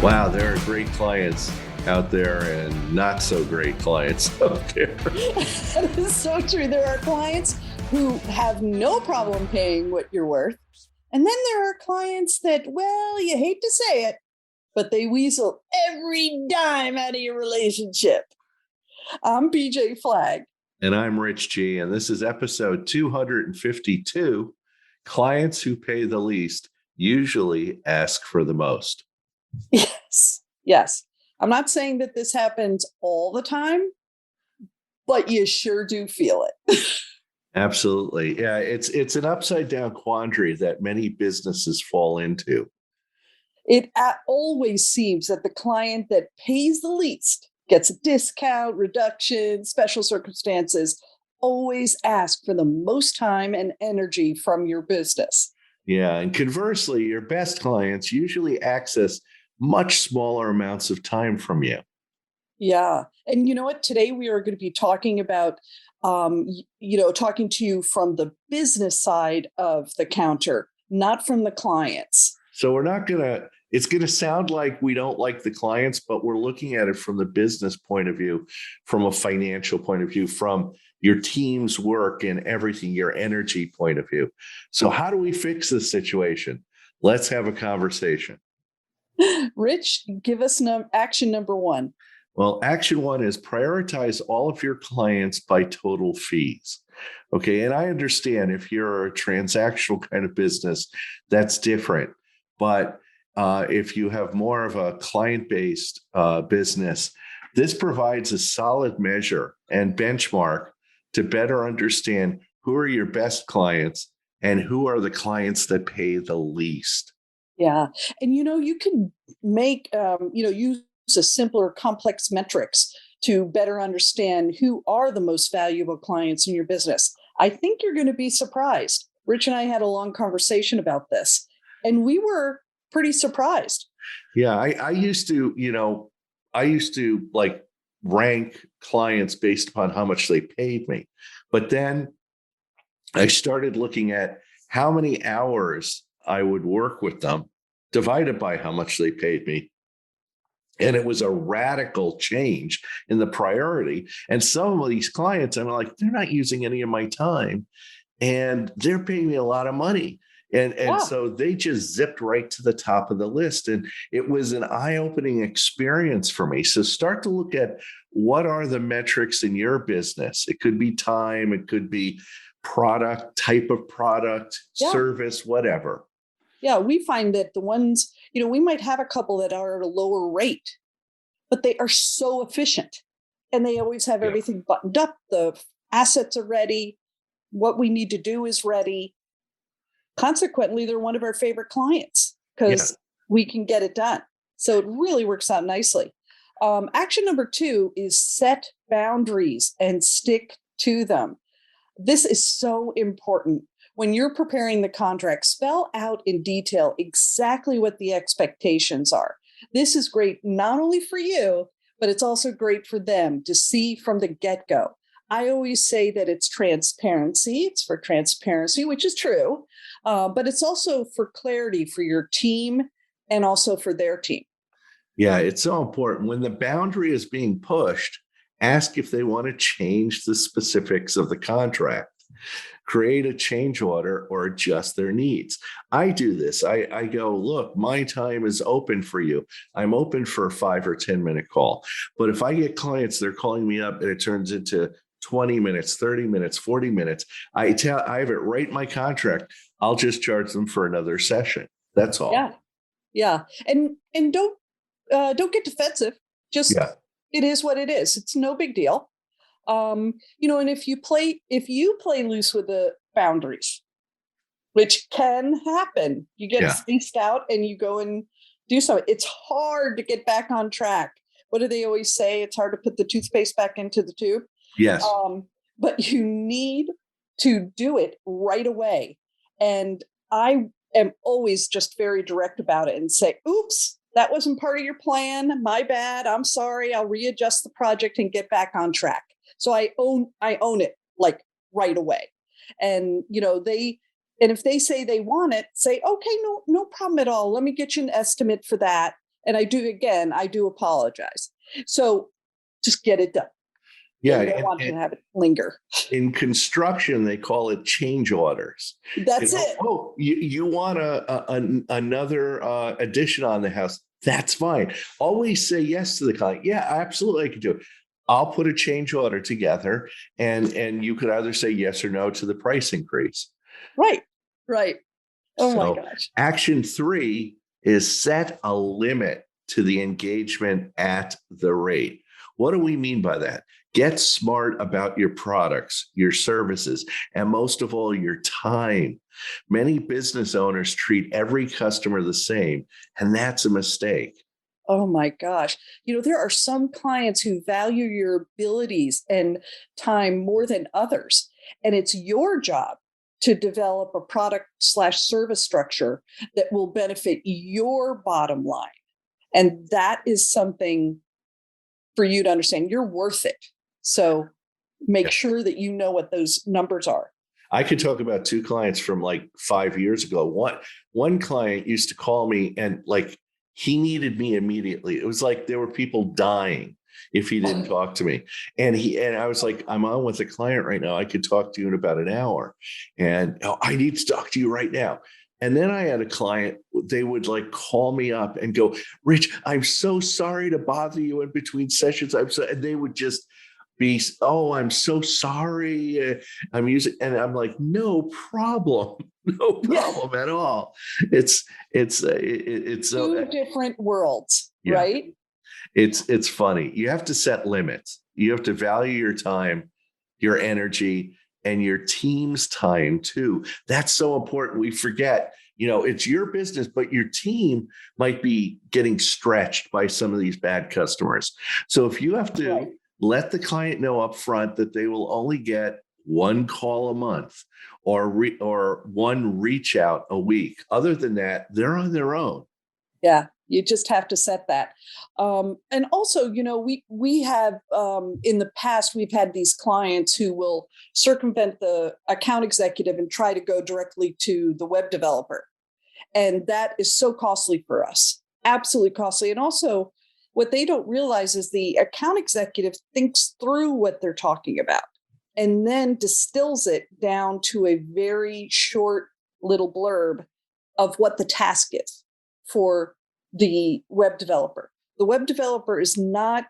Wow, there are great clients out there and not so great clients out there. That is so true. There are clients who have no problem paying what you're worth. And then there are clients that, well, you hate to say it, but they weasel every dime out of your relationship. I'm BJ Flagg. And I'm Rich G, and this is episode 252. Clients who pay the least usually ask for the most. Yes, yes. I'm not saying that this happens all the time, but you sure do feel it. Absolutely. Yeah, it's an upside down quandary that many businesses fall into. It always seems that the client that pays the least gets a discount, reduction, special circumstances, always ask for the most time and energy from your business. Yeah, and conversely, your best clients usually access much smaller amounts of time from you. Yeah. And you know what? Today we are going to be talking about, talking to you from the business side of the counter, not from the clients. So it's going to sound like we don't like the clients, but we're looking at it from the business point of view, from a financial point of view, from your team's work and everything, your energy point of view. So, how do we fix this situation? Let's have a conversation. Rich, give us action number one. Well, action one is prioritize all of your clients by total fees. Okay. And I understand if you're a transactional kind of business, that's different. But if you have more of a client based business, this provides a solid measure and benchmark to better understand who are your best clients and who are the clients that pay the least. Yeah. And you can make, use a simpler, complex metrics to better understand who are the most valuable clients in your business. I think you're going to be surprised. Rich and I had a long conversation about this, and we were pretty surprised. Yeah, I used to like rank clients based upon how much they paid me. But then I started looking at how many hours I would work with them divided by how much they paid me. And it was a radical change in the priority. And some of these clients, I'm like, they're not using any of my time and they're paying me a lot of money. And Yeah. so they just zipped right to the top of the list. And it was an eye-opening experience for me. So start to look at what are the metrics in your business. It could be time, it could be product, type of product, Yeah. service, whatever. Yeah. We find that the ones, we might have a couple that are at a lower rate, but they are so efficient and they always have Yeah. everything buttoned up. The assets are ready. What we need to do is ready. Consequently, they're one of our favorite clients Yeah. because we can get it done. So it really works out nicely. Action number two is set boundaries and stick to them. This is so important. When you're preparing the contract, spell out in detail exactly what the expectations are. This is great not only for you, but it's also great for them to see from the get go. I always say that it's transparency. It's for transparency, which is true, but it's also for clarity for your team and also for their team. Yeah, it's so important. When the boundary is being pushed, ask if they want to change the specifics of the contract, create a change order, or adjust their needs. I do this. I go, look, my time is open for you. I'm open for a 5 or 10 minute call. But if I get clients, they're calling me up and it turns into 20 minutes, 30 minutes, 40 minutes. I have it right in my contract. I'll just charge them for another session. That's all. Yeah, yeah, and don't get defensive. Just Yeah. it is what it is. It's no big deal. And if you play loose with the boundaries, which can happen, you get Yeah. spaced out and you go and do something. It's hard to get back on track. What do they always say? It's hard to put the toothpaste back into the tube. Yes. But you need to do it right away. And I am always just very direct about it and say, oops, that wasn't part of your plan. My bad. I'm sorry. I'll readjust the project and get back on track. So I own it like right away. And and if they say they want it, say, okay, no problem at all. Let me get you an estimate for that. And I do apologize. So just get it done. Yeah, Yeah. you don't want to And have it linger. in construction, they call it change orders. That's it. Oh, you want another addition on the house? That's fine. Always say yes to the client. Yeah, absolutely, I can do it. I'll put a change order together, and you could either say yes or no to the price increase. Right. Right. Oh my So, gosh. action 3 is set a limit to the engagement at the rate. What do we mean by that? Get smart about your products, your services, and most of all, your time. Many business owners treat every customer the same, and that's a mistake. Oh my gosh. There are some clients who value your abilities and time more than others. And it's your job to develop a product slash service structure that will benefit your bottom line. And that is something for you to understand. You're worth it. So make sure that you know what those numbers are. I could talk about two clients from like 5 years ago. One client used to call me and like he needed me immediately. It was like there were people dying if he didn't talk to me. And I was like, I'm on with a client right now. I could talk to you in about an hour. And oh, I need to talk to you right now. And then I had a client, they would like call me up and go, Rich, I'm so sorry to bother you in between sessions. And they would just be, oh, I'm so sorry. I'm using, and I'm like, no problem, no Yeah. problem at all. It's Two so different worlds, yeah, right? it's funny. You have to set limits. You have to value your time, your energy, and your team's time too. That's so important. We forget, it's your business, but your team might be getting stretched by some of these bad customers. So if you have Right. to let the client know up front that they will only get one call a month or one reach out a week. Other than that, they're on their own. Yeah, you just have to set that. And also, we have in the past we've had these clients who will circumvent the account executive and try to go directly to the web developer, and that is so costly for us, absolutely costly. And also, what they don't realize is the account executive thinks through what they're talking about and then distills it down to a very short little blurb of what the task is for the web developer. The web developer it's not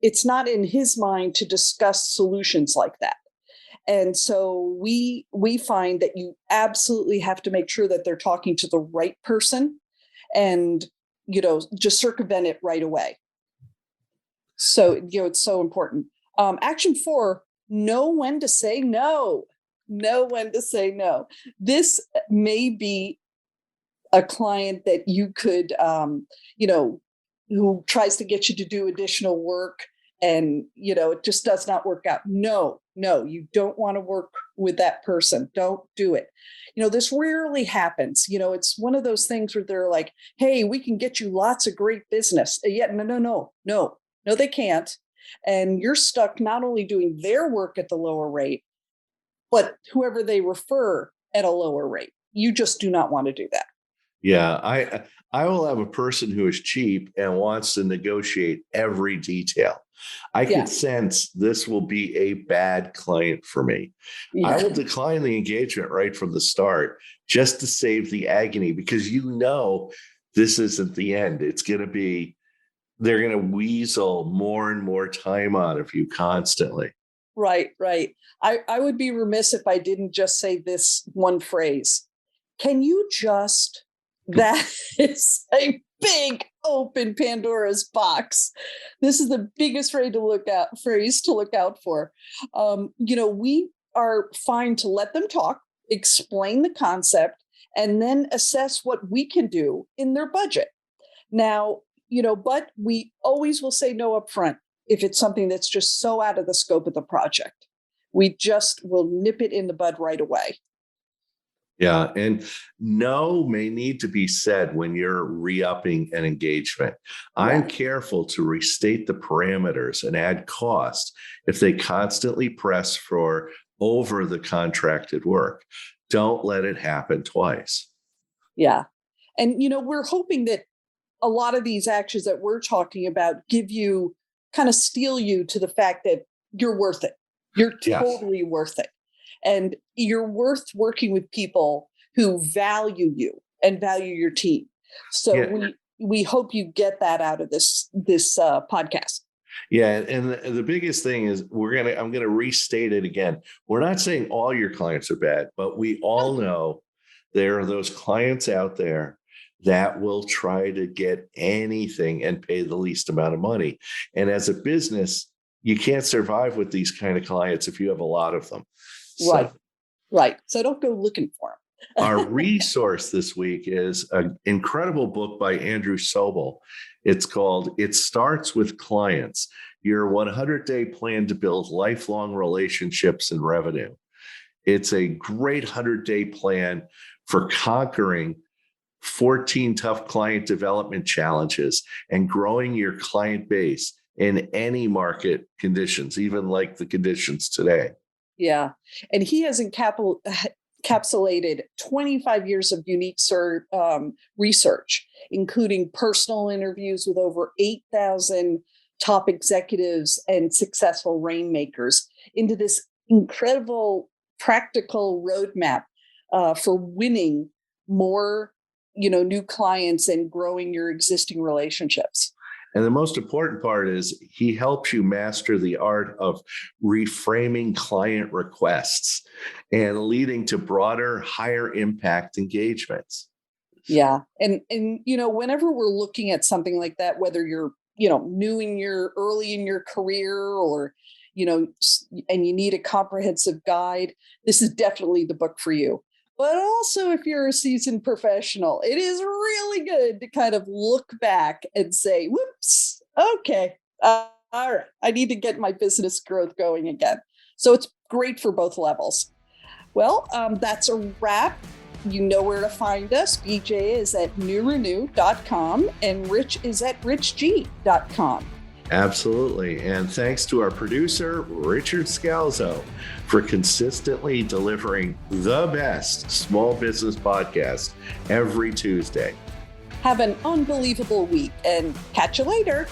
in his mind to discuss solutions like that. And so we find that you absolutely have to make sure that they're talking to the right person and just circumvent it right away. So it's so important. Action 4, know when to say no. Know when to say no. This may be a client that you could, who tries to get you to do additional work and, it just does not work out. No, you don't want to work with that person. Don't do it. This rarely happens. It's one of those things where they're like, hey, we can get you lots of great business. Yet, no, they can't. And you're stuck not only doing their work at the lower rate, but whoever they refer at a lower rate. You just do not want to do that. Yeah, I will have a person who is cheap and wants to negotiate every detail. I Yeah. could sense this will be a bad client for me. I Yeah. will decline the engagement right from the start just to save the agony because this isn't the end. They're going to weasel more and more time out of you constantly. Right. I would be remiss if I didn't just say this one phrase. Can you just? That is a big open Pandora's box. This is the biggest phrase to look out for. We are fine to let them talk, explain the concept, and then assess what we can do in their budget. Now, but we always will say no up front if it's something that's just so out of the scope of the project. We just will nip it in the bud right away. Yeah. And no may need to be said when you're re-upping an engagement. I'm Yeah. careful to restate the parameters and add cost if they constantly press for over the contracted work. Don't let it happen twice. Yeah. And, we're hoping that a lot of these actions that we're talking about give you, kind of steel you to the fact that you're worth it. You're Yes. totally worth it. And you're worth working with people who value you and value your team. So Yeah. we hope you get that out of this podcast. Yeah, and the biggest thing is I'm gonna restate it again. We're not saying all your clients are bad, but we all know there are those clients out there that will try to get anything and pay the least amount of money. And as a business, you can't survive with these kind of clients if you have a lot of them. Right. So Right. So don't go looking for them. our resource this week is an incredible book by Andrew Sobel. It's called It Starts with Clients, Your 100-Day Plan to Build Lifelong Relationships and Revenue. It's a great 100-day plan for conquering 14 tough client development challenges and growing your client base in any market conditions, even like the conditions today. Yeah. And he has encapsulated 25 years of unique research, including personal interviews with over 8,000 top executives and successful rainmakers, into this incredible practical roadmap for winning more, new clients and growing your existing relationships. And the most important part is he helps you master the art of reframing client requests and leading to broader, higher impact engagements. Yeah. And whenever we're looking at something like that, whether you're, early in your career, or, and you need a comprehensive guide, this is definitely the book for you. But also, if you're a seasoned professional, it is really good to kind of look back and say, whoops, okay, all right, I need to get my business growth going again. So it's great for both levels. Well, that's a wrap. You know where to find us. BJ is at newrenew.com and Rich is at richg.com. Absolutely. And thanks to our producer, Richard Scalzo, for consistently delivering the best small business podcast every Tuesday. Have an unbelievable week and catch you later.